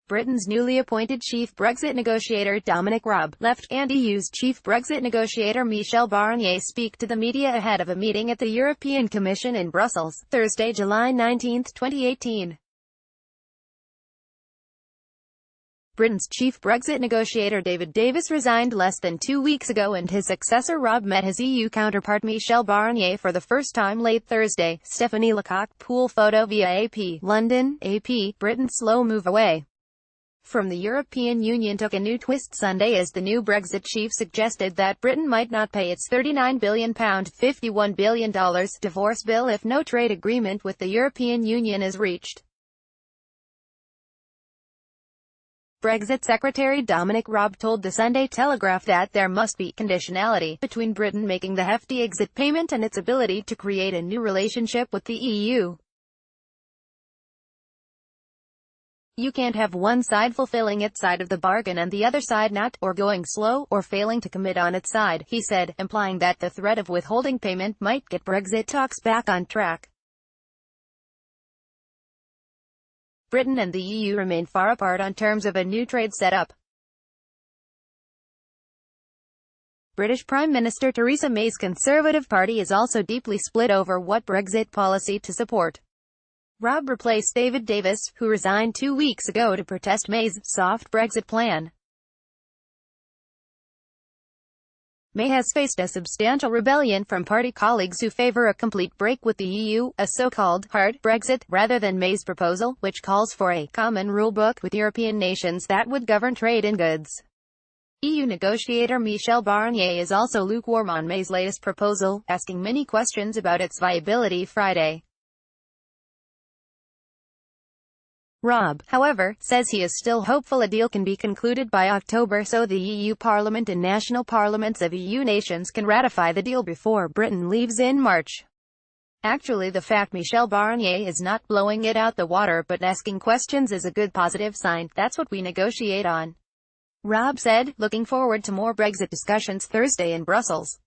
Britain's newly appointed chief Brexit negotiator Dominic Raab left, and EU's chief Brexit negotiator Michel Barnier speak to the media ahead of a meeting at the European Commission in Brussels, Thursday, July 19, 2018. Britain's chief Brexit negotiator David Davis resigned less than 2 weeks ago, and his successor Raab met his EU counterpart Michel Barnier for the first time late Thursday. Stephanie Lecoq, pool photo via AP. London, AP. Britain's slow move away from the European Union took a new twist Sunday as the new Brexit chief suggested that Britain might not pay its £39 billion $51 billion divorce bill if no trade agreement with the European Union is reached. Brexit Secretary Dominic Raab told the Sunday Telegraph that there must be conditionality between Britain making the hefty exit payment and its ability to create a new relationship with the EU. You can't have one side fulfilling its side of the bargain and the other side not, or going slow, or failing to commit on its side, he said, implying that the threat of withholding payment might get Brexit talks back on track. Britain and the EU remain far apart on terms of a new trade setup. British Prime Minister Theresa May's Conservative Party is also deeply split over what Brexit policy to support. Raab replaced David Davis, who resigned 2 weeks ago to protest May's soft Brexit plan. May has faced a substantial rebellion from party colleagues who favour a complete break with the EU, a so-called hard Brexit, rather than May's proposal, which calls for a common rulebook with European nations that would govern trade in goods. EU negotiator Michel Barnier is also lukewarm on May's latest proposal, asking many questions about its viability Friday. Raab, however, says he is still hopeful a deal can be concluded by October so the EU Parliament and national parliaments of EU nations can ratify the deal before Britain leaves in March. Actually, the fact Michel Barnier is not blowing it out the water but asking questions is a good positive sign. That's what we negotiate on, Raab said, looking forward to more Brexit discussions Thursday in Brussels.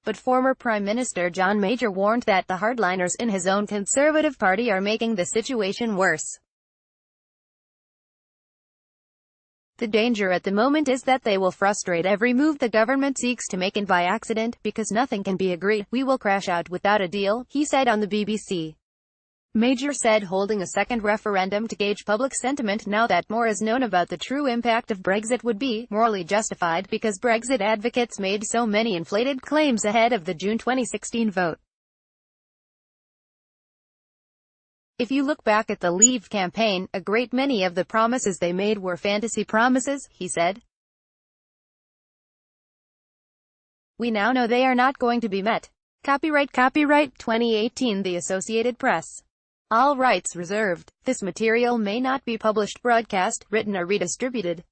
But former Prime Minister John Major warned that the hardliners in his own Conservative Party are making the situation worse. The danger at the moment is that they will frustrate every move the government seeks to make, and by accident, because nothing can be agreed, we will crash out without a deal, he said on the BBC. Major said holding a second referendum to gauge public sentiment now that more is known about the true impact of Brexit would be morally justified because Brexit advocates made so many inflated claims ahead of the June 2016 vote. If you look back at the Leave campaign, a great many of the promises they made were fantasy promises, he said. We now know they are not going to be met. Copyright 2018 The Associated Press. All rights reserved. This material may not be published, broadcast, written or redistributed.